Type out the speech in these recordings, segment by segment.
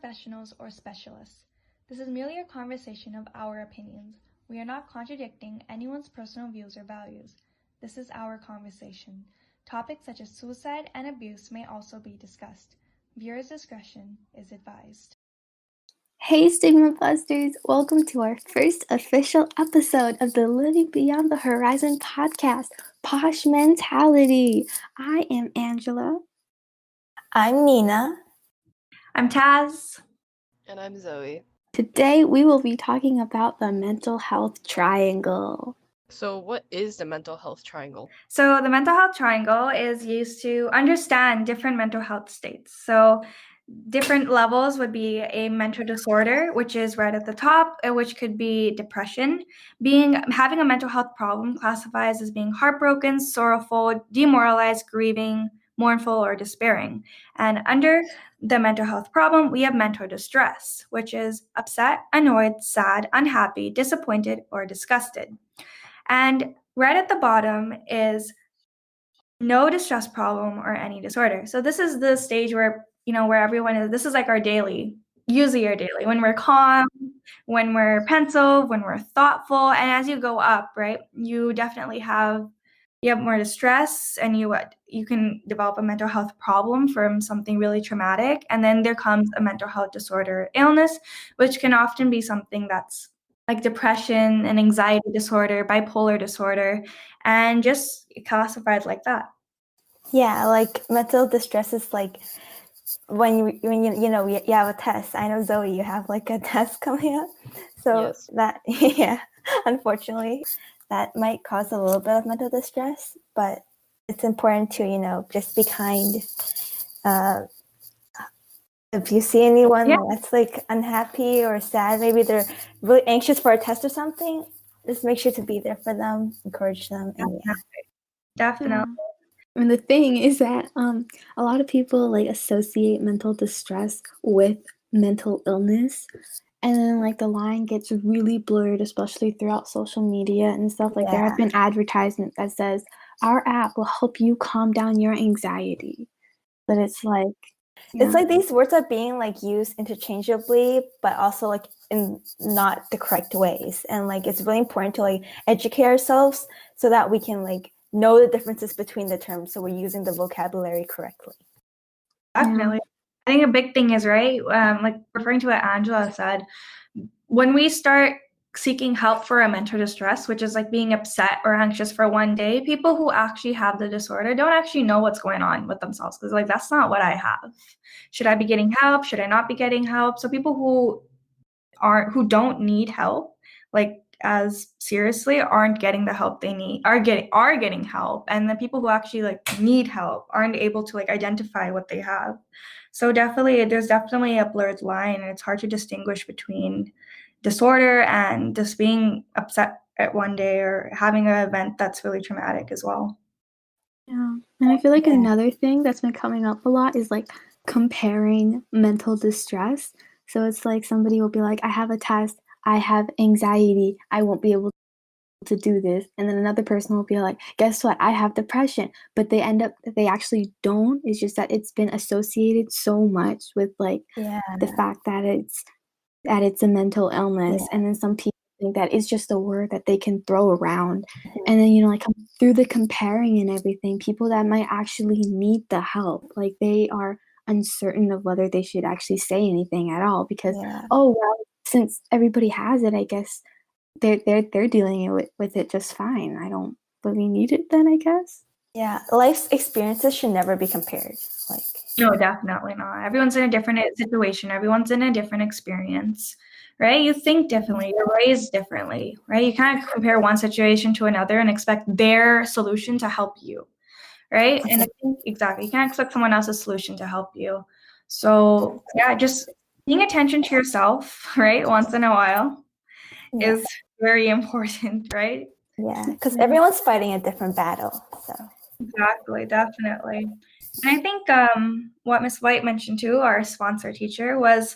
professionals or specialists. This is merely a conversation of our opinions. We are not contradicting anyone's personal views or values. This is our conversation. Topics such as suicide and abuse may also be discussed. Viewers' discretion is advised. Hey Stigma Busters, welcome to our first official episode of the Living Beyond the Horizon podcast, Posh Mentality. I am Angela. I'm Nina. I'm Taz. And I'm Zoe. Today we will be talking about the mental health triangle. So what is the mental health triangle? So the mental health triangle is used to understand different mental health states. So different levels would be a mental disorder, which is right at the top, which could be depression. Having a mental health problem classifies as being heartbroken, sorrowful, demoralized, grieving, mournful, or despairing. And under the mental health problem, we have mental distress, which is upset, annoyed, sad, unhappy, disappointed, or disgusted. And right at the bottom is no distress problem or any disorder. So this is the stage where everyone is. This is like our daily, usually our daily, when we're calm, when we're pensive, when we're thoughtful. And as you go up, right, you definitely have more distress, and you can develop a mental health problem from something really traumatic. And then there comes a mental health disorder illness, which can often be something that's like depression and anxiety disorder, bipolar disorder, and just classified like that. Yeah, like mental distress is like when you have a test. I know, Zoe, you have like a test coming up. So yes. That, unfortunately, that might cause a little bit of mental distress, but it's important to, just be kind. If you see anyone that's like unhappy or sad, maybe they're really anxious for a test or something, just make sure to be there for them, encourage them. And Definitely. Yeah. And the thing is that a lot of people like associate mental distress with mental illness, and then like the line gets really blurred, especially throughout social media and stuff. Like there have been advertisements that says our app will help you calm down your anxiety, but it's like it's like these words are being like used interchangeably, but also like in not the correct ways. And like it's really important to like educate ourselves so that we can like know the differences between the terms, so we're using the vocabulary correctly. Definitely. I think a big thing is, right, like referring to what Angela said, when we start seeking help for a mental distress, which is like being upset or anxious for one day, people who actually have the disorder don't actually know what's going on with themselves, because like that's not what I have. Should I be getting help? Should I not be getting help? So people who don't need help, like as seriously, aren't getting the help they need, are getting help, and the people who actually like need help aren't able to like identify what they have. So there's definitely a blurred line, and it's hard to distinguish between disorder and just being upset at one day or having an event that's really traumatic as well. Yeah, and I feel like another thing that's been coming up a lot is like comparing mental distress. So it's like somebody will be like, I have a test, I have anxiety, I won't be able to do this. And then another person will be like, guess what? I have depression. But they actually don't. It's just that it's been associated so much with like the fact that it's a mental illness. And then some people think that it's just a word that they can throw around. And then, like through the comparing and everything, people that might actually need the help, like they are uncertain of whether they should actually say anything at all, because since everybody has it, I guess they're dealing with it just fine. I don't really need it then, I guess. Yeah, life's experiences should never be compared. No, definitely not. Everyone's in a different situation. Everyone's in a different experience, right? You think differently. You're raised differently, right? You can't compare one situation to another and expect their solution to help you, right? And I think exactly, you can't expect someone else's solution to help you. So yeah, just paying attention to yourself, right, once in a while is very important, right? Yeah, because everyone's fighting a different battle. So exactly, definitely. And I think what Ms. White mentioned too, our sponsor teacher, was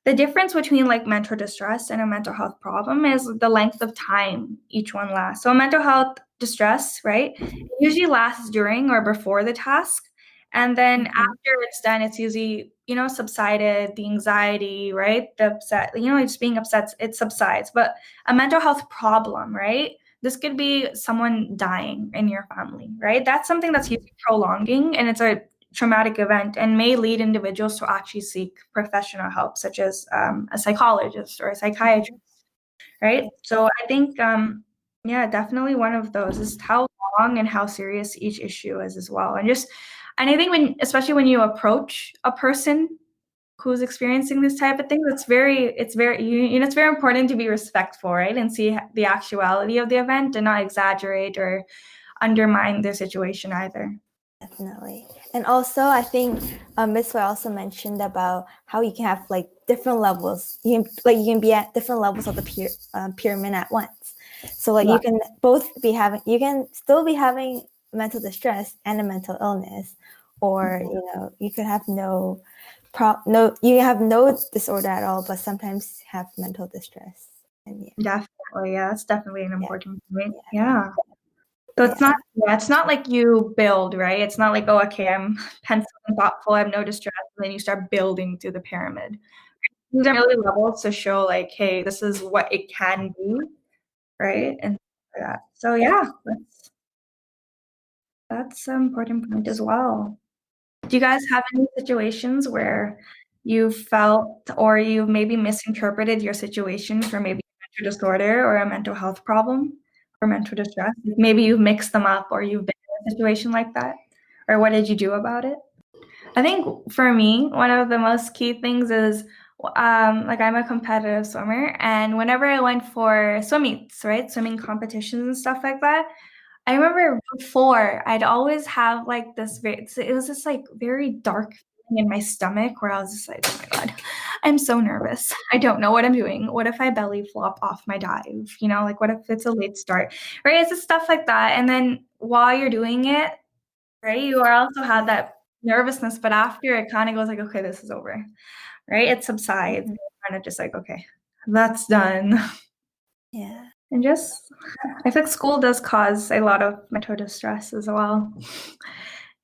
the difference between like mental distress and a mental health problem is the length of time each one lasts. So mental health distress, right, usually lasts during or before the task, And then after it's done, it's usually, subsided, the anxiety, right? The upset, just being upset, it subsides. But a mental health problem, right? This could be someone dying in your family, right? That's something that's usually prolonging, and it's a traumatic event and may lead individuals to actually seek professional help, such as a psychologist or a psychiatrist, right? So I think, yeah, definitely one of those is how long and how serious each issue is as well. And I think especially when you approach a person who's experiencing this type of thing, it's very, it's very important to be respectful, right? And see the actuality of the event and not exaggerate or undermine their situation either. Definitely. And also, I think Miss Wei also mentioned about how you can have like different levels. You can be at different levels of the pyramid at once. So like you can you can still be having mental distress and a mental illness, or you could have no disorder at all, but sometimes have mental distress. And Definitely, yeah, that's definitely an important point. Yeah. So it's not like you build, right? It's not like, oh, okay, I'm pencil and thoughtful, I have no distress, and then you start building through the pyramid. These are really levels to show like, hey, this is what it can be, right? And that. So yeah, that's an important point as well. Do you guys have any situations where you felt or you maybe misinterpreted your situation for maybe a mental disorder or a mental health problem or mental distress? Maybe you've mixed them up or you've been in a situation like that? Or what did you do about it? I think for me, one of the most key things is like I'm a competitive swimmer, and whenever I went for swim meets, right, swimming competitions and stuff like that, I remember before I'd always have like it was this like very dark feeling in my stomach where I was just like, oh my God, I'm so nervous. I don't know what I'm doing. What if I belly flop off my dive? Like what if it's a late start? Right? It's just stuff like that. And then while you're doing it, right, you are also have that nervousness, but after it kind of goes like, okay, this is over. Right? It subsides. Kind of just like, okay, that's done. Yeah. And I think school does cause a lot of mental distress as well,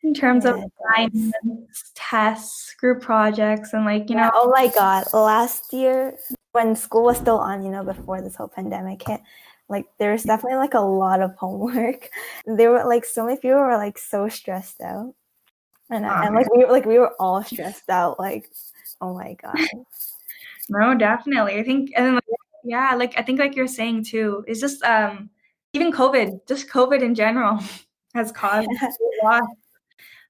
in terms of assignments, tests, group projects, and Oh my God, last year when school was still on, before this whole pandemic hit, like there's definitely like a lot of homework. There were like so many people were like so stressed out, and we were all stressed out. Like, oh my God. No, definitely. I think, and then yeah, I think like you're saying too, it's just even just COVID in general has caused a lot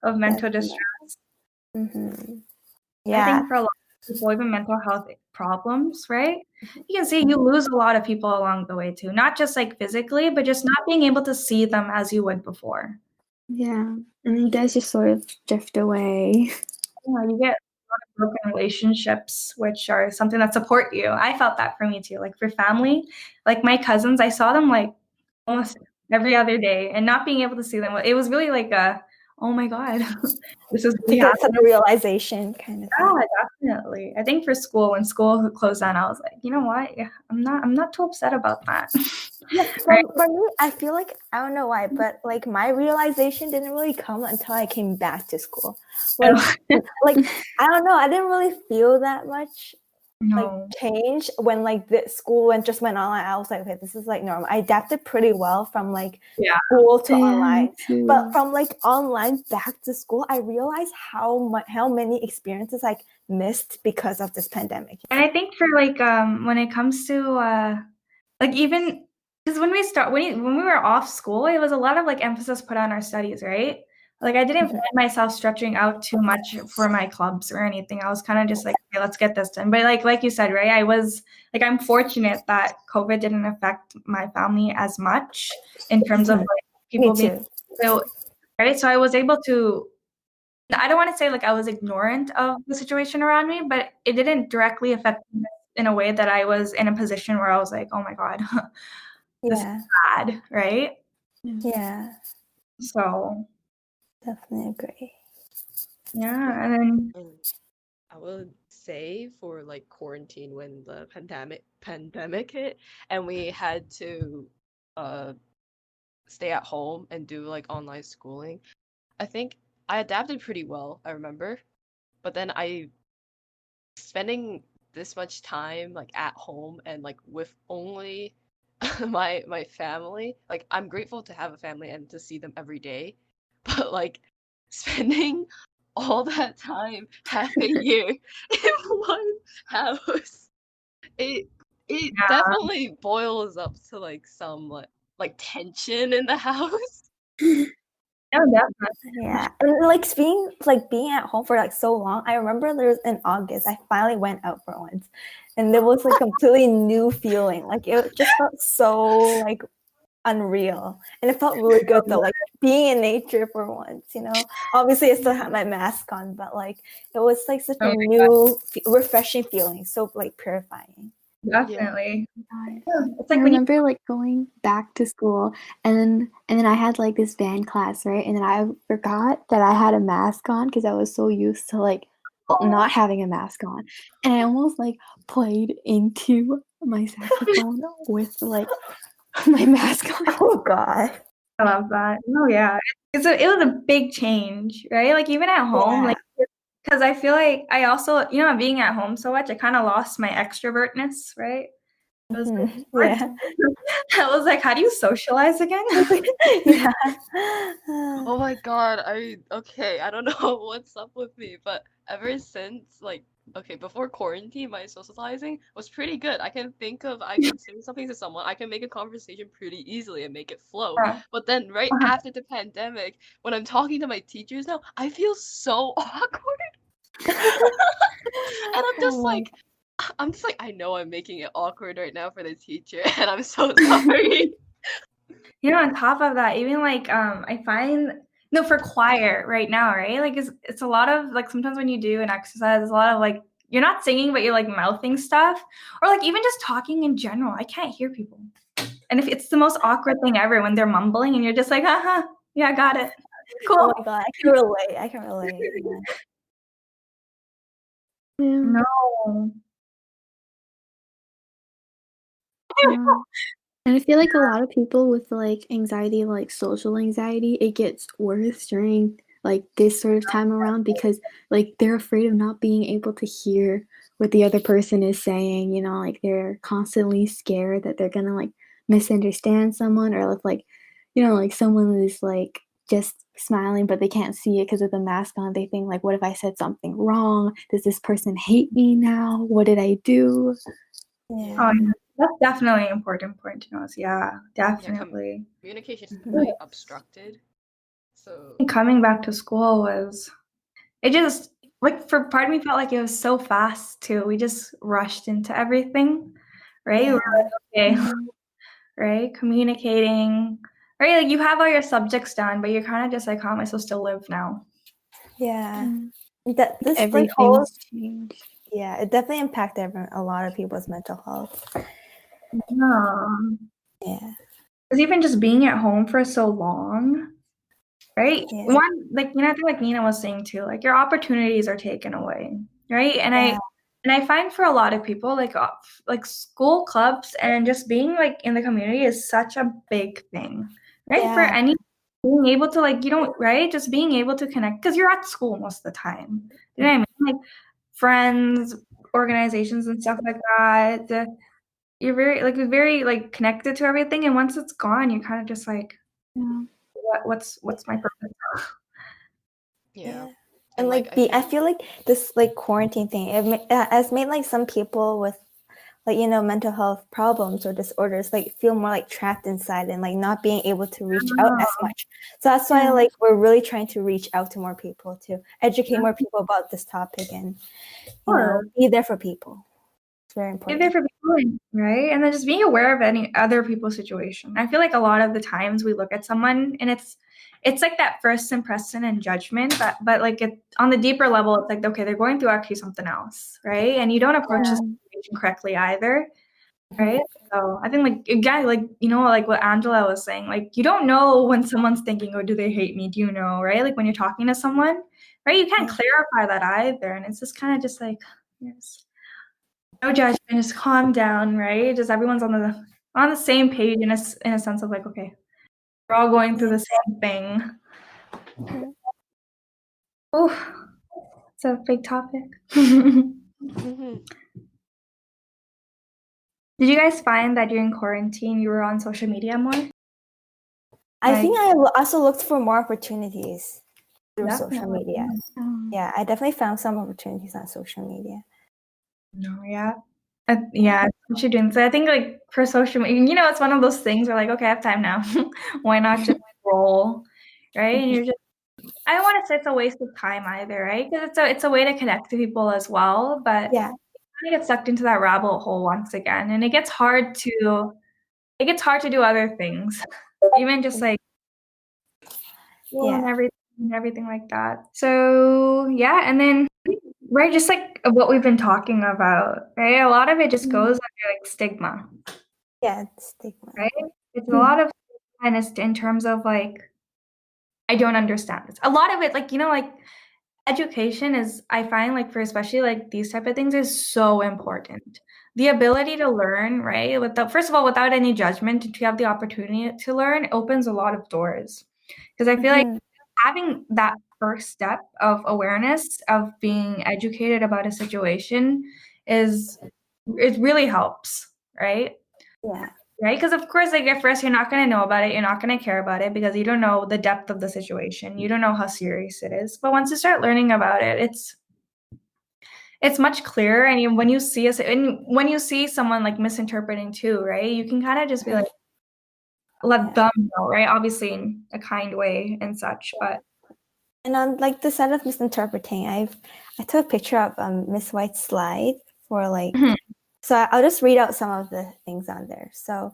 of mental distress. Mm-hmm. I Yeah. think for a lot of people, even mental health problems, right? You can see you lose a lot of people along the way too, not just like physically, but just not being able to see them as you would before. Yeah, and you guys just sort of drift away. Yeah, you get a lot of broken relationships, which are something that support you. I felt that for me too. Like for family, like my cousins, I saw them like almost every other day, and not being able to see them, it was really like oh my God, this is really It's a realization kind of thing. Yeah, definitely. I think for school, when school closed down, I was like, you know what? Yeah, I'm not too upset about that. Yeah, Right? for me, I feel like I don't know why, but like my realization didn't really come until I came back to school. Like, like I don't know, I didn't really feel that much like change when like the school just went online. I was like, okay, this is like normal. I adapted pretty well from like school to online, but from like online back to school, I realized how many experiences I missed because of this pandemic. And I think for when it comes to like even because when we were off school, it was a lot of like emphasis put on our studies, right? Like I didn't find myself stretching out too much for my clubs or anything. I was kind of just like, okay, let's get this done. But like you said, right? I was like, I'm fortunate that COVID didn't affect my family as much in terms of like people being so right. So I was able to. I don't want to say like I was ignorant of the situation around me, but it didn't directly affect me in a way that I was in a position where I was like, oh my God, this is bad, right? Yeah. So definitely agree. Yeah, and then I would say for like quarantine when the pandemic hit and we had to stay at home and do like online schooling, I think I adapted pretty well, I remember. But then I spending this much time like at home and like with only my family. Like I'm grateful to have a family and to see them every day, but like spending all that time half a year in one house, it it Yeah. definitely boils up to like some like tension in the house. No, definitely. Yeah, and being at home for like so long. I remember there was in August. I finally went out for once, and there was like completely new feeling. Like it just felt so like unreal, and it felt really good though. Like being in nature for once. Obviously I still had my mask on, but like it was like such Oh a my new, refreshing feeling. So like purifying. God, Yeah. definitely. God. Yeah. It's I like when you remember like going back to school and then I had like this band class, right? And then I forgot that I had a mask on because I was so used to like not having a mask on. And I almost like played into my saxophone with like my mask on. Oh God. I love that. Oh yeah. It was a big change, right? Like even at home, Yeah. like because I feel like I also, being at home so much, I kind of lost my extrovertness, right? It was like, Mhm. Yeah. I was like, how do you socialize again? Yeah. Oh my God, I don't know what's up with me, but ever since like okay, before quarantine, my socializing was pretty good. I can say something to someone, I can make a conversation pretty easily and make it flow. Yeah. But then right after the pandemic, when I'm talking to my teachers now, I feel so awkward. And Oh I'm just like, I know I'm making it awkward right now for the teacher, and I'm so sorry. On top of that, even like I find no for choir right now, right? Like it's a lot of like sometimes when you do an exercise, there's a lot of like you're not singing but you're like mouthing stuff or like even just talking in general. I can't hear people. And if it's the most awkward thing ever when they're mumbling and you're just like, haha, yeah, got it. Oh Cool. my God, I can relate. I can relate. Yeah. Yeah, No. yeah. And I feel like a lot of people with like anxiety, like social anxiety, it gets worse during like this sort of time around because like they're afraid of not being able to hear what the other person is saying, like they're constantly scared that they're gonna like misunderstand someone or if like, like someone is like just smiling but they can't see it because of the mask on. They think like, what if I said something wrong? Does this person hate me now? What did I do? Yeah. Oh, yeah. That's definitely important point to know. Yeah, Yeah, definitely. communication is Mhm. completely obstructed. So Coming back to school was it just like for part of me felt like it was so fast too. We just rushed into everything, right? Yeah. We're like, okay, Mhm. right? Communicating, right? Like you have all your subjects done, but you're kind of just like, how am I supposed to live now? Yeah. Mm. That this like whole Everything's changed. yeah, it definitely impacted a lot of people's mental health. Yeah. Yeah. Because even just being at home for so long, right? Yeah. One, like, I think like Nina was saying too, like your opportunities are taken away, right? And Yeah. I find for a lot of people, like school clubs and just being like in the community is such a big thing, right? For Yeah. any being able to like right? Just being able to connect because you're at school most of the time. You know what I mean? Like friends, organizations, and stuff like that. You're very like connected to everything, and once it's gone, you're kind of just like, Yeah. what's my purpose? yeah. Yeah. And And like like I I feel feel like this like quarantine thing has made like some people with like mental health problems or disorders like feel more like trapped inside and like not being able to reach out as much. So that's why Yeah. like we're really trying to reach out to more people to educate more people about this topic and Sure. be there for people. It's very Be there important. for people, right? And then just being aware of any other people's situation. I feel like a lot of the times we look at someone and it's like that first impression and judgment, but like it on the deeper level, it's like, okay, they're going through actually something else, right? And you don't approach the Yeah. situation correctly either, right? So I think like again, like like what Angela was saying, like you don't know when someone's thinking, oh, do they hate me? Do you know, right? Like when you're talking to someone, right? You can't Yeah. clarify that either. And it's just kind of just like, yes. No judgment, just calm down, right? Just everyone's on the same page in a sense of like, okay, we're all going through the same thing. Yeah. Oh, it's a big topic. Did Hmm. you guys find that during quarantine you were on social media more? I Like, think I also looked for more opportunities through social definitely. media. Yeah, I definitely found some opportunities on social media. No, yeah. Yeah, what you're doing. So I think like for social media, you know, it's one of those things where like, okay, I have time now. Why not just roll, right? And you're just, I don't want to say it's a waste of time either, right? Because it's a way to connect to people as well, but Yeah, you get sucked into that rabbit hole once again, and it gets hard to do other things, even just like school and yeah, everything like that. So yeah, and then right, just like what we've been talking about, right? A lot of it just goes under like stigma, yeah. Stigma. right? It's a lot of stigma in terms of like I don't understand this. A lot of it, like like education is, I find like for especially like these type of things is so important. The ability to learn, right? Without first of all, without any judgment, if you have the opportunity to learn, opens a lot of doors. Because I feel like having that first step of awareness of being educated about a situation is it really helps, right? Yeah, Right? Because of course, like at first you're not going to know about it, you're not going to care about it because you don't know the depth of the situation, you don't know how serious it is. But once you start learning about it, it's much clearer. And when you see someone like misinterpreting too, right? You can kind of just be like, let yeah. them know, right? Obviously in a kind way and such, but And on like the side of misinterpreting, I took a picture of Miss White's slide for like. Mhm. So I'll just read out some of the things on there. So,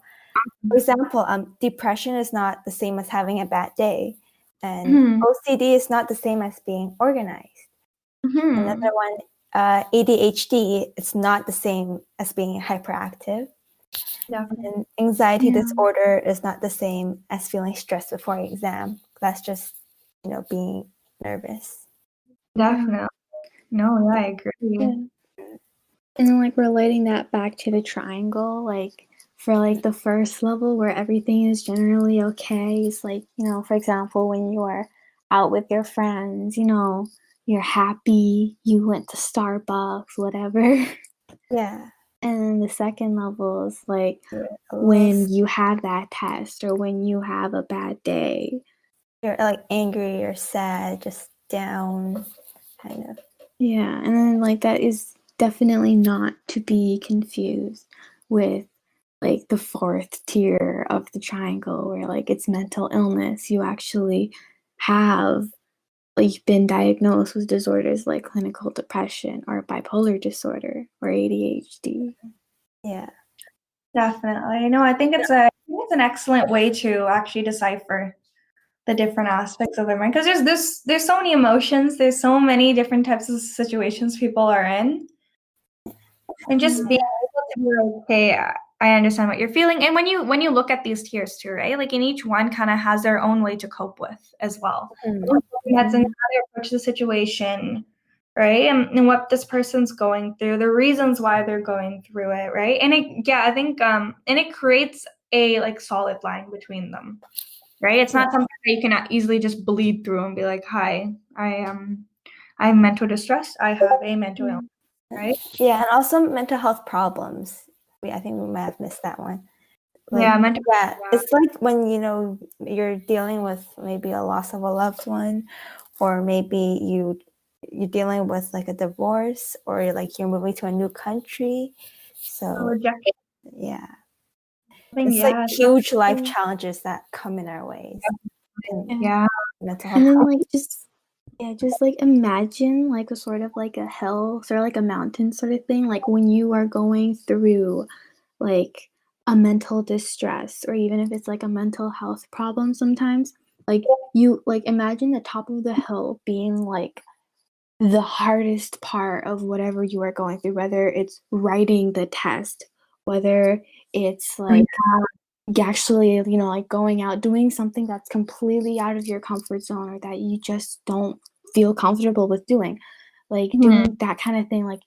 for example, depression is not the same as having a bad day, and Mhm. OCD is not the same as being organized. Another Mhm. one, ADHD, it's not the same as being hyperactive. Definitely. And anxiety Yeah. disorder is not the same as feeling stressed before an exam. That's just, being nervous. Definitely. No, yeah, I agree. Yeah. And then like relating that back to the triangle, like for like the first level where everything is generally okay, it's like, for example, when you are out with your friends, you're happy, you went to Starbucks, whatever. Yeah. And then the second level is like A when little, you have that test or when you have a bad day. you're like angry or sad, just down, kind of. Yeah, and then like that is definitely not to be confused with like the fourth tier of the triangle where like it's mental illness. You actually have like been diagnosed with disorders like clinical depression or bipolar disorder or ADHD. Yeah. Definitely. No, I think it's an excellent way to actually decipher the different aspects of their mind because there's so many emotions, there's so many different types of situations people are in, and just being able to be like, okay, I understand what you're feeling. And when you look at these tiers too, right? Like in each one kind of has their own way to cope with as well. That's in how they approach the situation, right? And what this person's going through, the reasons why they're going through it, right? And I think and it creates a like solid line between them, right? It's not something that you can easily just bleed through and be like, "Hi, I'm mental distress. I have a mental illness," right? Yeah, and also mental health problems. I think we might have missed that one. Like, Yeah, mental. yeah, it's like when you're dealing with maybe a loss of a loved one, or maybe you're dealing with like a divorce, or like you're moving to a new country. So Rejection. yeah, it's like Yeah, huge life challenges that come in our ways. And yeah, mental And health. then like just like imagine like a sort of like a hill, sort of like a mountain sort of thing, like when you are going through like a mental distress or even if it's like a mental health problem sometimes, like you like imagine the top of the hill being like the hardest part of whatever you are going through, whether it's writing the test, whether it's like actually, like going out, doing something that's completely out of your comfort zone or that you just don't feel comfortable with doing. Like doing that kind of thing, like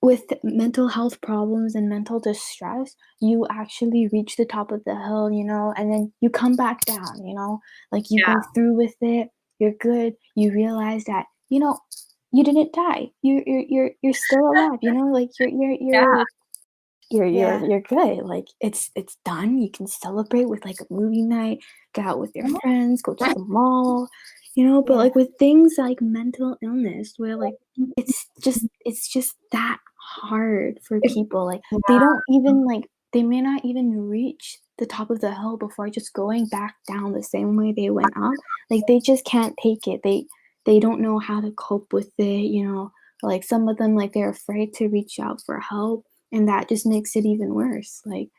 with mental health problems and mental distress, you actually reach the top of the hill, and then you come back down, like you yeah, go through with it, you're good, you realize that you know, you didn't die. You're still alive. You know, like Yeah. you're good. Like it's done. You can celebrate with like a movie night, go out with your friends, go to the mall, you know. But Yeah. like with things like mental illness, where like it's just that hard for people. Like they don't even like they may not even reach the top of the hill before just going back down the same way they went up. Like they just can't take it. They don't know how to cope with it, you know. Like some of them like they're afraid to reach out for help, and that just makes it even worse. Like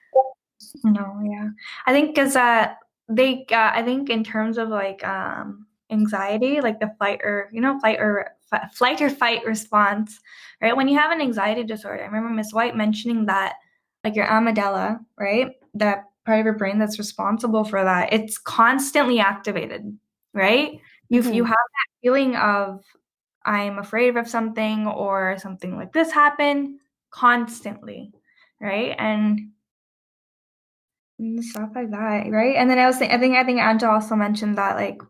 No, yeah. I think because I think in terms of like anxiety, like the flight or fight response, right? When you have an anxiety disorder, I remember Miss White mentioning that like your amygdala, right? That part of your brain that's responsible for that, it's constantly activated, right? You have that feeling of I'm afraid of something or something like this happened constantly, right? And stuff like that, right? And then I think Anta also mentioned that like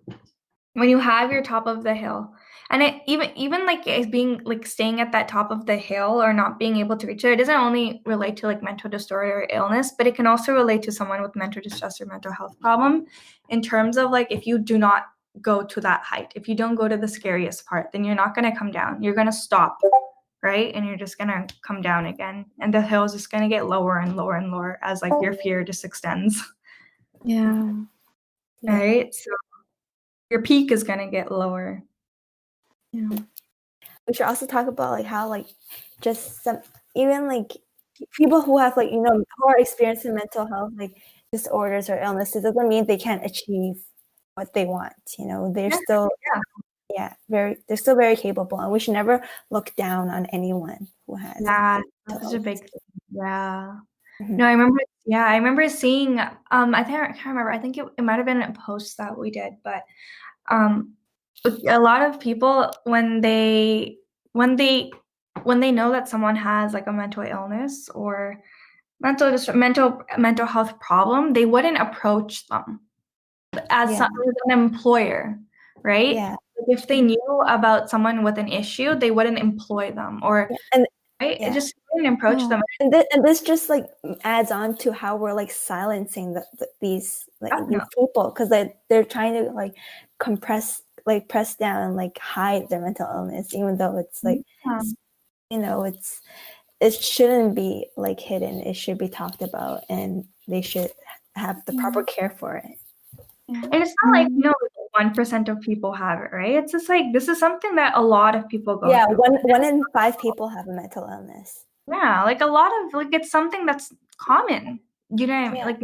when you have your top of the hill, and it even like as being like staying at that top of the hill or not being able to reach it, it doesn't only relate to like mental disorder or illness, but it can also relate to someone with mental distress or mental health problem. In terms of like if you do not go to that height, if you don't go to the scariest part, then you're not going to come down. You're going to stop, right? And you're just gonna come down again, and the hill is just gonna get lower and lower and lower as like your fear just extends. yeah. Right? So your peak is gonna get lower. Yeah. We should also talk about like how like just some even like people who have like who are experiencing mental health like disorders or illnesses doesn't mean they can't achieve what they want. They're still they're still very capable, and we should never look down on anyone who has Yeah, mental that's such a big illness. yeah. Mhm. No, I remember seeing I can't remember. I think it might have been a post that we did, but um a lot of people when they know that someone has like a mental illness or mental health problem, they wouldn't approach them as Yeah. as an employer, right? Yeah. Like if they knew about someone with an issue, they wouldn't employ them or Yeah. And right? It yeah. just wouldn't approach them. And this just like adds on to how we're like silencing these people, because they're trying to like press down and like hide their mental illness, even though it's like it shouldn't be like hidden. It should be talked about, and they should have the proper care for it. And it's not like 1% of people have it, right? It's just like this is something that a lot of people go through. One in 5 people have a mental illness. Yeah, like a lot of like it's something that's common. You know what I mean? Like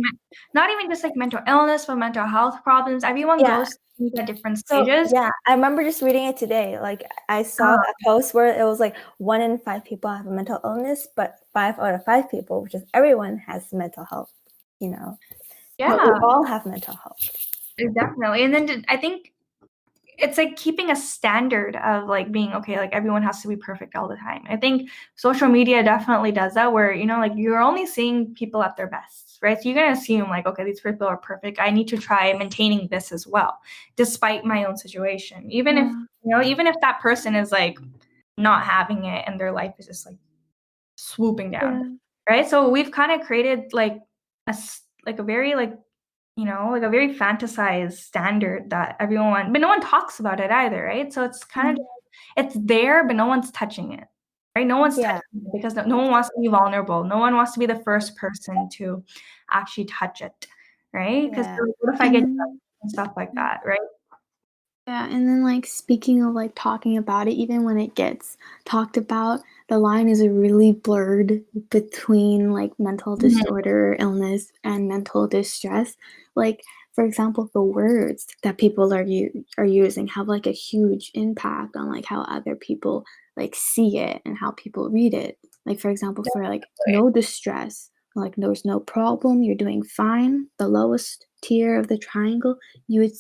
not even just like mental illness, but mental health problems. Everyone goes through at different stages. So I remember just reading it today. Like I saw a post where it was like 1 in 5 people have a mental illness, but 5 out of 5 people, which is everyone, has mental health. Yeah, but we all have mental health. Definitely. And then I think it's like keeping a standard of like being okay, like everyone has to be perfect all the time. I think social media definitely does that, where like you're only seeing people at their best, right? So you're gonna assume like, okay, these people are perfect, I need to try maintaining this as well, despite my own situation, even if even if that person is like not having it and their life is just like swooping down, right? So we've kind of created like a very like like a very fantasized standard that everyone, but no one talks about it either, right? So it's kind of, it's there, but no one's touching it, right? No one's touching it because no one wants to be vulnerable. No one wants to be the first person to actually touch it, right? Because what if I get judged and stuff like that, right? Yeah, and then like speaking of like talking about it, even when it gets talked about, the line is really blurred between like mental disorder, illness, and mental distress. Like for example, the words that people are using have like a huge impact on like how other people like see it and how people read it. Like for example, for like no distress, like there's no problem, you're doing fine. The lowest tier of the triangle, you would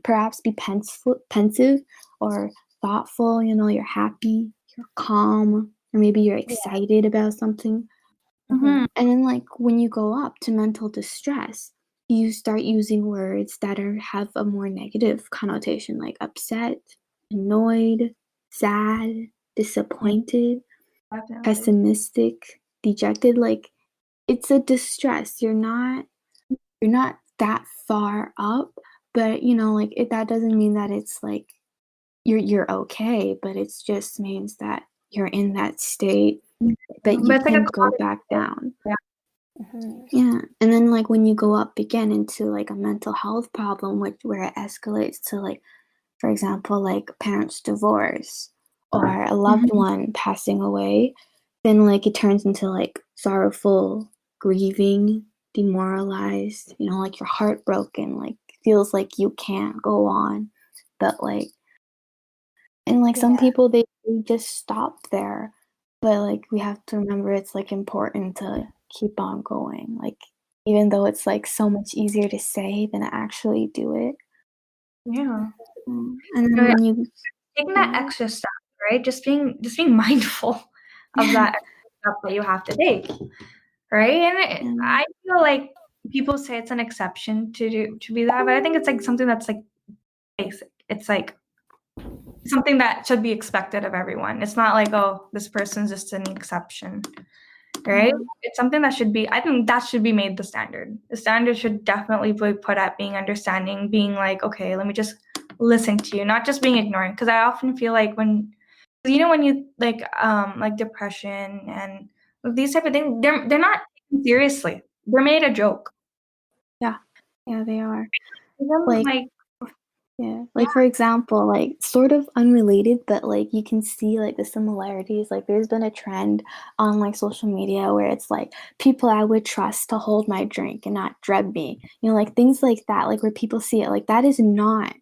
perhaps be pensive or thoughtful. You're happy, you're calm, or maybe you're excited about something. And then like when you go up to mental distress, you start using words that have a more negative connotation, like upset, annoyed, sad, disappointed, Definitely. pessimistic, dejected. Like, it's a distress. You're not that far up, but like that doesn't mean that it's like you're okay, but it just means that you're in that state, but you But it's like a can go chronic back state. down. Mhm. Yeah, and then like when you go up again into like a mental health problem, where it escalates to like, for example, like parents' divorce or a loved one passing away, then like it turns into like sorrowful, grieving, demoralized, like you're heartbroken, like feels like you can't go on. But like, and like some Yeah. people they just stop there. But like we have to remember it's like important to keep on going. Like even though it's like so much easier to say than to actually do it. Yeah. And then when you Taking that extra step, right? Just being mindful of that extra step that you have to take, right? And I feel like people say it's an exception to be that, but I think it's like something that's like basic. It's like something that should be expected of everyone. It's not like, oh, this person's just an exception, right? It's something that should be, I think that should be made the standard. The standard should definitely be put at being understanding, being like, okay, let me just listen to you, not just being ignorant. Because I often feel like when you like depression and these type of things, they're not taken seriously. They're made a joke. yeah, they are. Like Yeah, like for example, like sort of unrelated, but like you can see like the similarities. Like there's been a trend on like social media where it's like people I would trust to hold my drink and not drug me. Like things like that, like where people see it, like that is not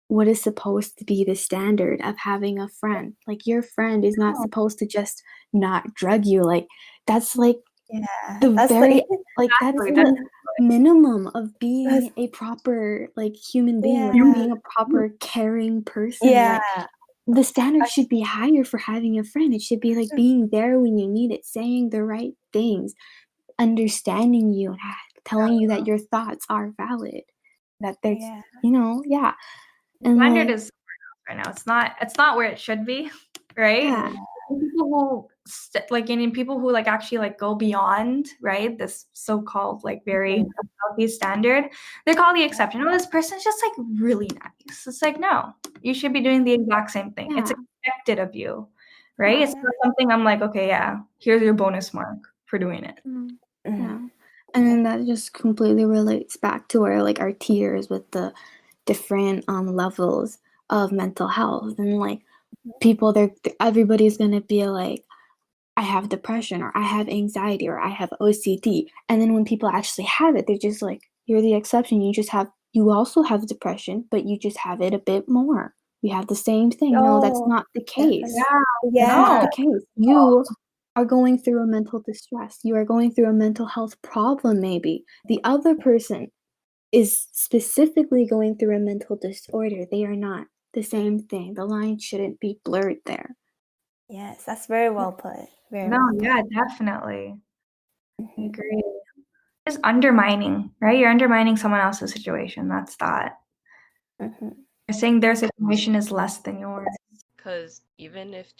what is supposed to be the standard of having a friend. Like your friend is not supposed to just not drug you. Like that's like the That's very the like that's exactly, the minimum of being a proper like human being, like yeah. being a proper caring person. Yeah. Like the standard should be higher for having a friend. It should be like being there when you need it, saying the right things, understanding you, and telling you that your thoughts are valid. That there's Yeah. yeah. the And standard like is right now. It's not where it should be, right? yeah. People who people who like actually like go beyond, right? This so-called like very healthy standard, they call the exception. Oh, this person's just like really nice. It's like, no, you should be doing the exact same thing. It's Yeah. expected of you, right? It's not something I'm like, okay, yeah, here's your bonus mark for doing it. Yeah. And then that just completely relates back to like our tiers with the different levels of mental health. And like people everybody's gonna be like, I have depression or I have anxiety or I have OCD. And then when people actually have it, they're just like, you're the exception. You also have depression, but you just have it a bit more. We have the same thing. No, that's not the case. Yeah. That's not the case. You are going through a mental distress. You are going through a mental health problem, maybe. The other person is specifically going through a mental disorder. They are not the same thing. The line shouldn't be blurred there. Yes, that's very well put. Very No, well yeah, definitely. I agree. Just undermining, right? You're undermining someone else's situation. That's that. put. You're saying their situation is less than yours. Because even if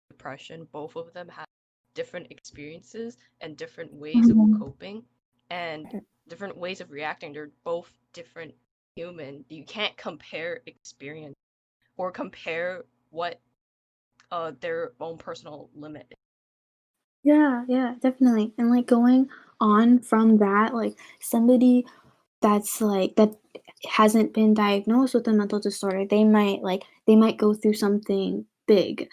depression, both of them have different experiences and different ways of coping and different ways of reacting. They're both different human. You can't compare experience or compare what their own personal limit is. Yeah, definitely. And like going on from that, like somebody that's like that hasn't been diagnosed with a mental disorder, they might go through something big.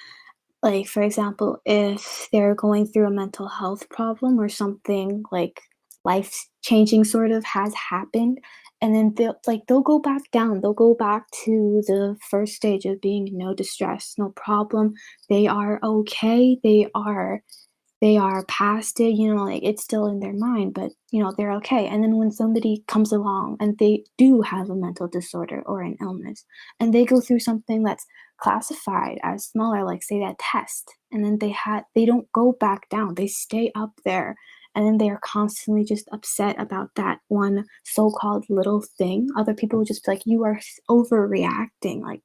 Like for example, if they're going through a mental health problem or something like life changing sort of has happened, and then they'll go back down. They'll go back to the first stage of being no distress, no problem. They are okay. They are past it, like it's still in their mind, but they're okay. And then when somebody comes along and they do have a mental disorder or an illness, and they go through something that's classified as smaller, like say that test, and then they don't go back down, they stay up there, and then they are constantly just upset about that one so-called little thing. Other people will just be like, you are overreacting, like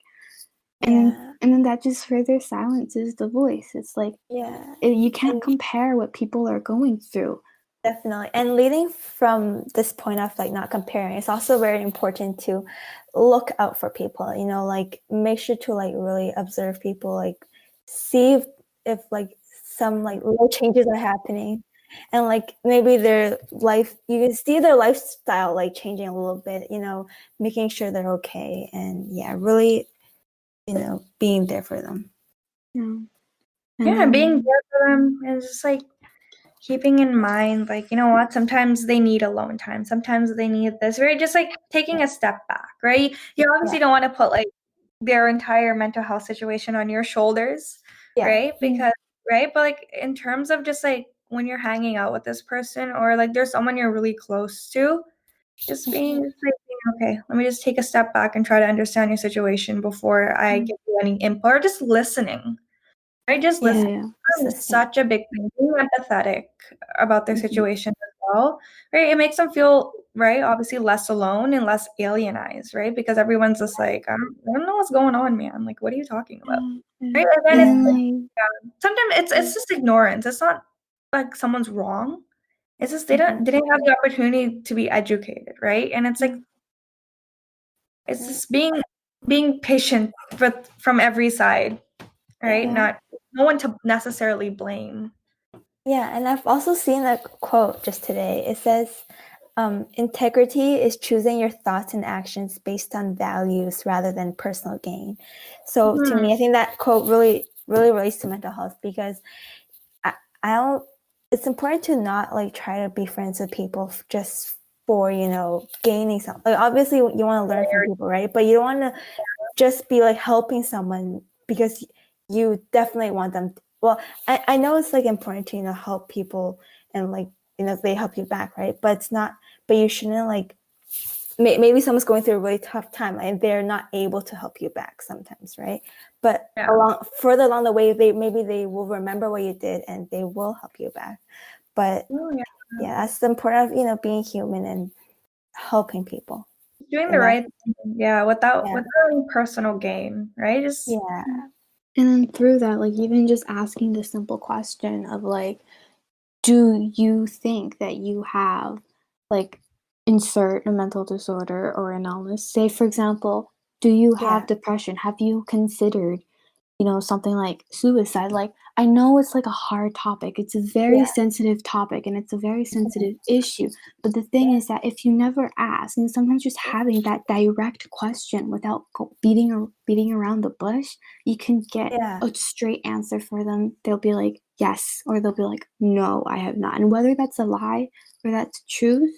And then that just further silences the voice. It's like you can't And compare what people are going through. definitely. And leading from this point of like not comparing, it's also very important to look out for people, you know, like make sure to like really observe people, like see if like some like little changes are happening, and like maybe their life, you can see their lifestyle like changing a little bit, you know, making sure they're okay, and really, you know, being there for them. Yeah, being there for them is just like keeping in mind, like, you know what, sometimes they need alone time, sometimes they need this, right? Just like taking a step back, right? You obviously don't want to put like their entire mental health situation on your shoulders, right? Because right, but like in terms of just like when you're hanging out with this person, or like there's someone you're really close to, just being just like, okay, let me just take a step back and try to understand your situation before I give you any input, or just listening. Right, just listening is such a big thing. Being empathetic about their situation as well, right? It makes them feel, right, obviously less alone and less alienized, right? Because everyone's just like, I don't know what's going on, man. Like, what are you talking about? Right? And then it's sometimes it's just ignorance. It's not like someone's wrong. It's just they didn't have the opportunity to be educated, right? And it's like it's just being patient from every side, right? Not no one to necessarily blame. Yeah, and I've also seen a quote just today. It says, integrity is choosing your thoughts and actions based on values rather than personal gain. So to me, I think that quote really relates to mental health, because I don't, it's important to not like try to be friends with people just for, you know, gaining something. Like, obviously you want to learn from people, right? But you don't want to just be like helping someone because you definitely want them well, I know it's like important to, you know, help people, and like, you know, they help you back, right? But it's not, but you shouldn't like, maybe someone's going through a really tough time and they're not able to help you back sometimes, right? But further along the way, maybe they will remember what you did and they will help you back. But that's the importance of, you know, being human and helping people. Doing the right thing, without any personal gain, right? Just And then through that, like even just asking the simple question of like, do you think that you have like insert a mental disorder or an illness? Say for example, do you have depression? Have you considered, you know, something like suicide? Like I know it's like a hard topic. It's a very sensitive topic and it's a very sensitive issue. But the thing is that if you never ask, and sometimes just having that direct question without beating around the bush, you can get a straight answer for them. They'll be like, yes, or they'll be like, no, I have not. And whether that's a lie or that's truth,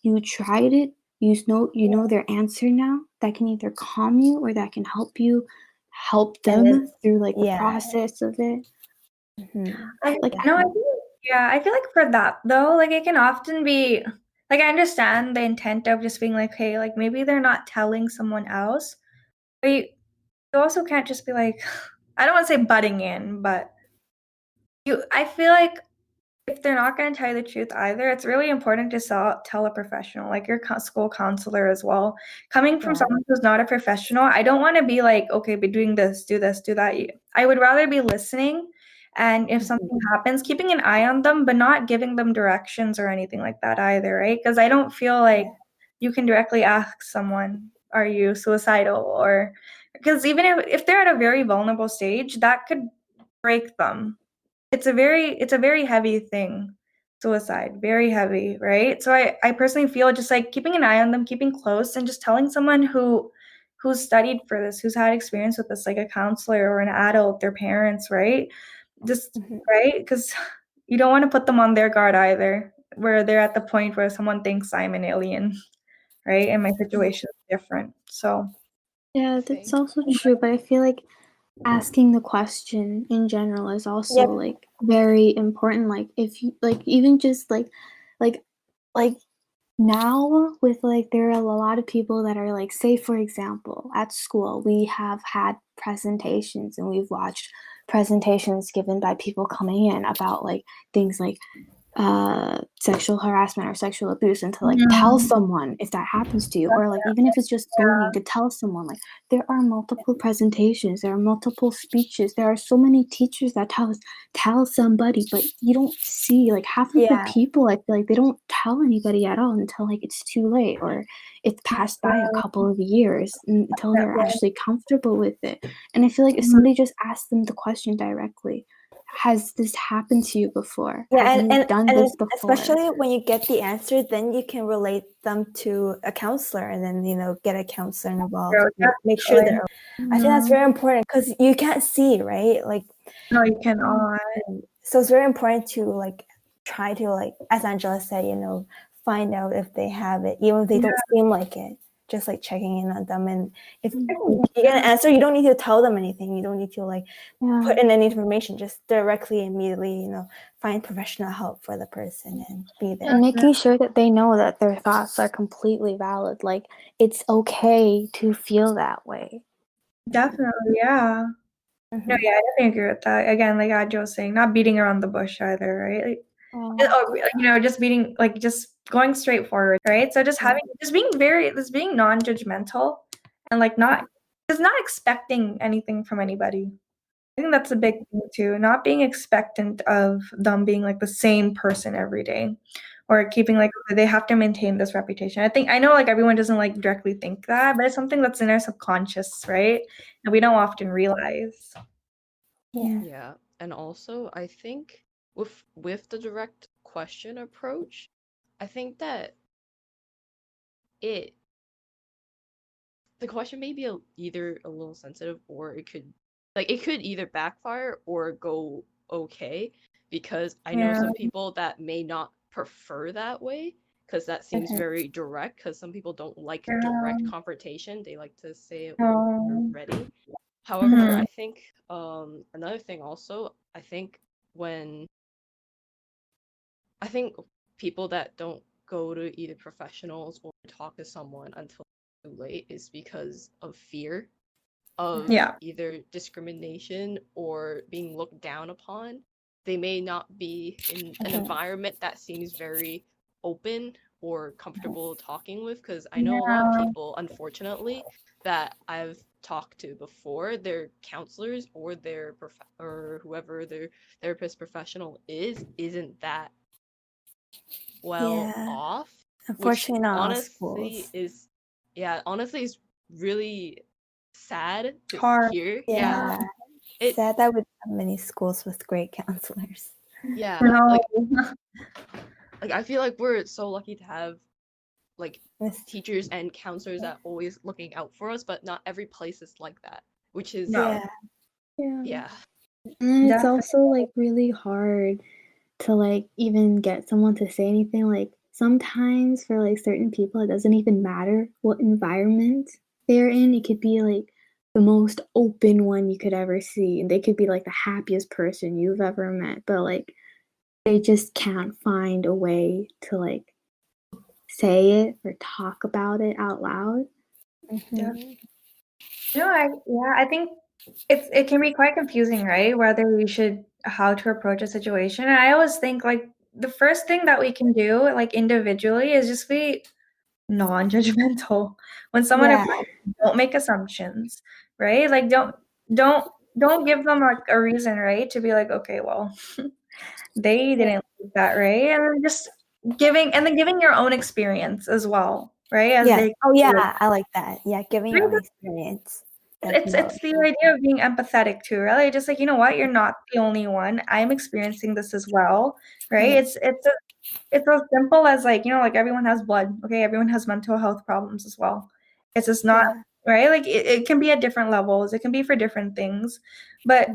you tried it, you know their answer now, that can either calm you or that can help you help them through like the process of it. I feel like for that though, like it can often be like, I understand the intent of just being like, hey, like maybe they're not telling someone else, but you also can't just be like, I don't want to say butting in, but I feel like if they're not going to tell you the truth either, it's really important to tell a professional, like your school counselor as well. Coming from someone who's not a professional, I don't want to be like, okay, be doing this, do that. I would rather be listening, and if something happens, keeping an eye on them, but not giving them directions or anything like that either, right? Because I don't feel like you can directly ask someone, are you suicidal? Or because even if they're at a very vulnerable stage, that could break them. It's a very heavy thing, suicide, very heavy, right? So I personally feel just like keeping an eye on them, keeping close, and just telling someone who's studied for this, who's had experience with this, like a counselor or an adult, their parents, right? Just right, because you don't want to put them on their guard either, where they're at the point where someone thinks I'm an alien, right? And my situation is different. So yeah, that's also true, but I feel like asking the question in general is also like very important. Like if you like even just like now with like there are a lot of people that are like, say for example at school we have had presentations and we've watched presentations given by people coming in about like things like sexual harassment or sexual abuse, and to like tell someone if that happens to you, or like even if it's just bullying, to tell someone like there are multiple presentations, there are multiple speeches, there are so many teachers that tell somebody, but you don't see like half of the people, I feel like they don't tell anybody at all until like it's too late, or it's passed by a couple of years until they're actually comfortable with it. And I feel like if somebody just asked them the question directly, has this happened to you before? Yeah, Have you done this before? especially when you get the answer, then you can relate them to a counselor, and then get a counselor involved. Make sure they're. I think that's very important because you can't see, right? Like, no, you cannot. so it's very important to like try to, like, as Angela said, find out if they have it, even if they don't seem like it. Just like checking in on them, and if you get an answer, you don't need to tell them anything. You don't need to like put in any information. Just directly, immediately, find professional help for the person and be there. And making sure that they know that their thoughts are completely valid. Like, it's okay to feel that way. Definitely, yeah. No, yeah, I definitely agree with that. Again, like Adjo was saying, not beating around the bush either, right? Like, just beating, like, just going straight forward, right? So just being non-judgmental, and like not expecting anything from anybody. I think that's a big thing too. Not being expectant of them being like the same person every day, or keeping like they have to maintain this reputation. I know like everyone doesn't like directly think that, but it's something that's in our subconscious, right? And we don't often realize. Yeah, and also I think with the direct question approach, I think that the question may be either a little sensitive, or it could either backfire or go okay, because I know some people that may not prefer that way, because that seems very direct, because some people don't like direct confrontation. They like to say it when they're ready. However, I think another thing also, I think people that don't go to either professionals or talk to someone until too late is because of fear of either discrimination or being looked down upon. They may not be in an environment that seems very open or comfortable talking with, because I know a lot of people, unfortunately, that I've talked to before, their counselors or or whoever their therapist professional isn't that well off, Unfortunately, which not all honestly schools. is really sad to hear. It's sad that we have many schools with great counselors. Yeah, like I feel like we're so lucky to have like teachers and counselors that are always looking out for us, but not every place is like that, which is Yeah. And it's also like really hard to like even get someone to say anything. Like sometimes for like certain people, it doesn't even matter what environment they're in. It could be like the most open one you could ever see, and they could be like the happiest person you've ever met, but like they just can't find a way to like say it or talk about it out loud. I think it can be quite confusing, right? How to approach a situation. And I always think like the first thing that we can do, like individually, is just be non-judgmental. When someone approaches, don't make assumptions, right? Like don't give them like a reason, right? To be like, okay, well, they didn't like that, right? And then just giving your own experience as well, right? I like that. Yeah, giving your own experience. It's the idea of being empathetic too, really. Just like, you know what, you're not the only one. I'm experiencing this as well, right? It's as simple as like, like everyone has blood, okay? Everyone has mental health problems as well. It's just not right. Like it can be at different levels. It can be for different things, but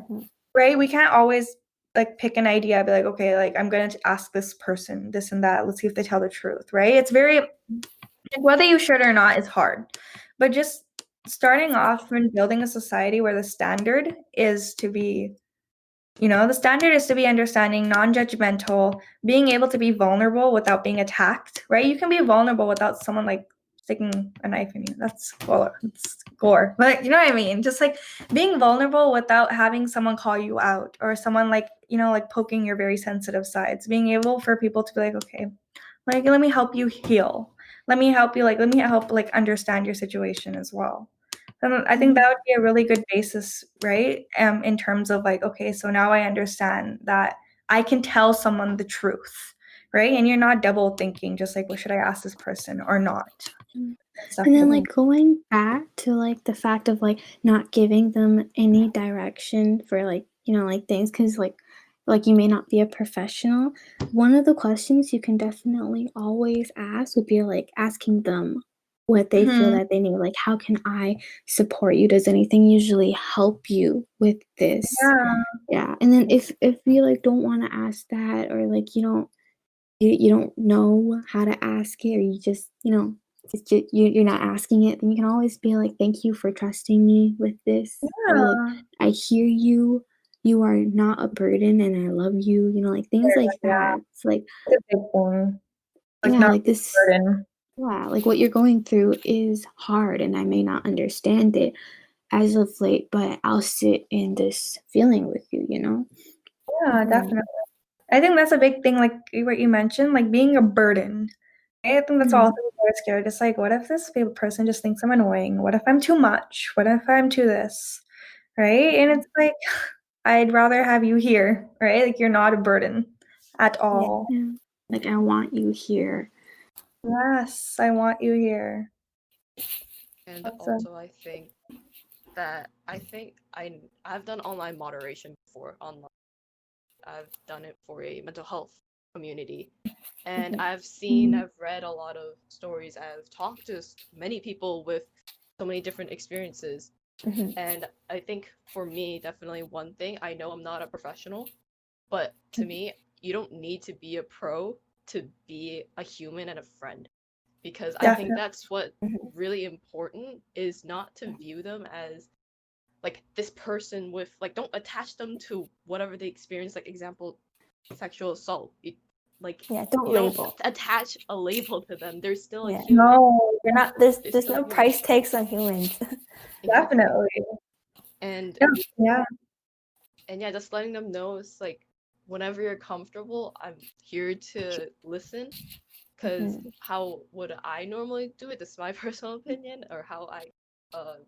right, we can't always like pick an idea, be like, okay, like I'm going to ask this person this and that. Let's see if they tell the truth, right? It's very whether you should or not is hard, but just starting off and building a society where the standard is to be understanding, non-judgmental, being able to be vulnerable without being attacked, right? You can be vulnerable without someone like sticking a knife in you. That's it's gore. But you know what I mean? Just like being vulnerable without having someone call you out or someone like, like poking your very sensitive sides. Being able for people to be like, okay, like let me help you heal. Let me help like understand your situation as well. And I think that would be a really good basis, right? In terms of like, okay, so now I understand that I can tell someone the truth, right? And you're not double thinking, just like, well, should I ask this person or not? And then like going back to like the fact of like not giving them any direction for like, like things, because like you may not be a professional. One of the questions you can definitely always ask would be like asking them what they feel that they need. Like, how can I support you? Does anything usually help you with this? Yeah. And then if you like don't want to ask that, or like you don't know how to ask it, or you just it's just, you're not asking it, then you can always be like, thank you for trusting me with this. Or like, I hear you, you are not a burden and I love you, like things like that. It's like it's a big thing. Like yeah, not like this burden. yeah, like what you're going through is hard and I may not understand it as of late, but I'll sit in this feeling with you, Yeah, definitely. I think that's a big thing, like what you mentioned, like being a burden. I think that's also where it's scared. It's like, what if this person just thinks I'm annoying? What if I'm too much? What if I'm too this? Right? And it's like, I'd rather have you here, right? Like you're not a burden at all. Yeah. Like I want you here. Yes, I want you here. And Awesome. also, I think I've done online moderation before. I've done it for a mental health community, and I've read a lot of stories. I've talked to many people with so many different experiences, and I think for me, definitely one thing, I know I'm not a professional, but to me, you don't need to be a pro to be a human and a friend, because I think that's what really important is, not to view them as like this person with like, don't attach them to whatever they experience, like example, sexual assault. Don't attach a label to them. They're still a human. No, you're not. There's no price tags on humans. Definitely. And yeah, just letting them know, it's like, whenever you're comfortable, I'm here to listen. Because how would I normally do it? This is my personal opinion, or how I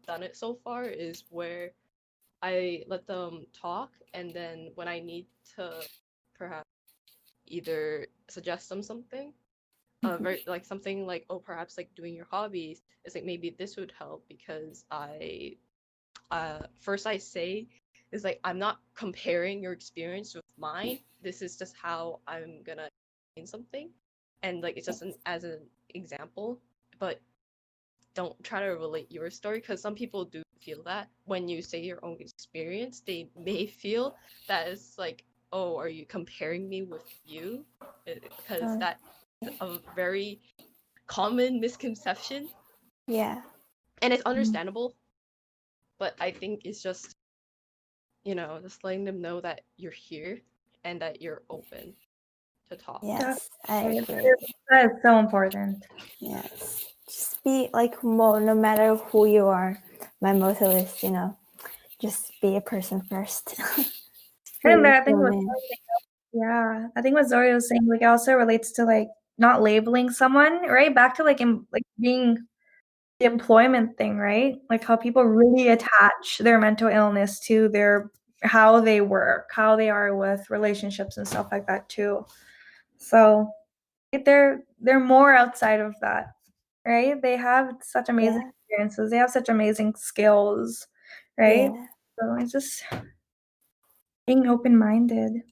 done it so far, is where I let them talk, and then when I need to perhaps either suggest them something, very like something like, oh, perhaps like doing your hobbies, it's like maybe this would help, because first I say is like, I'm not comparing your experience with mine. This is just how I'm gonna explain something, and like it's just as an example, but don't try to relate your story, because some people do feel that when you say your own experience, they may feel that it's like, oh, are you comparing me with you? Because that's a very common misconception. Yeah. And it's understandable, but I think it's just, just letting them know that you're here and that you're open to talk. Yes, I agree. That is so important. Yes. Just be like, no matter who you are, my motto is, just be a person first. I think what Zori was saying, like, also relates to like not labeling someone, right? Back to like being the employment thing, right? Like how people really attach their mental illness to how they work, how they are with relationships and stuff like that too. So they're more outside of that, right? They have such amazing experiences. They have such amazing skills, right? Yeah. So it's just being open-minded.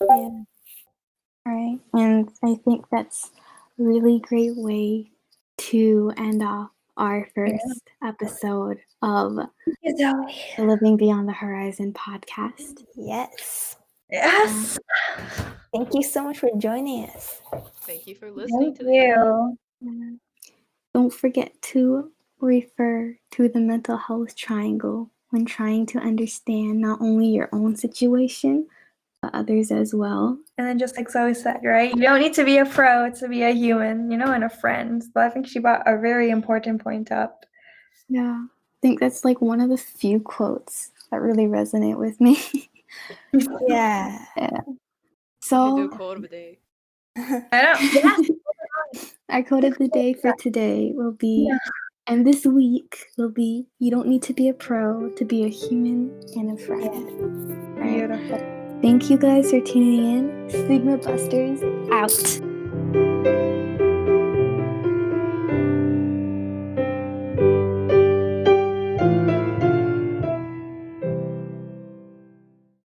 Yeah. Right. And I think that's a really great way to end off our first episode of the Living Beyond the Horizon podcast. Yes. Yes. Thank you so much for joining us. Thank you for listening to you. Don't forget to refer to the mental health triangle when trying to understand not only your own situation, others as well. And then just like Zoe said, right? You don't need to be a pro to be a human, and a friend. But I think she brought a very important point up. Yeah, I think that's like one of the few quotes that really resonate with me. Yeah. Yeah. We So can do quote of the day. I don't. Yeah. our quote of the day for today will be, Yeah. and this week will be, you don't need to be a pro to be a human and a friend. All right. Beautiful. Thank you guys for tuning in. Stigma Busters out.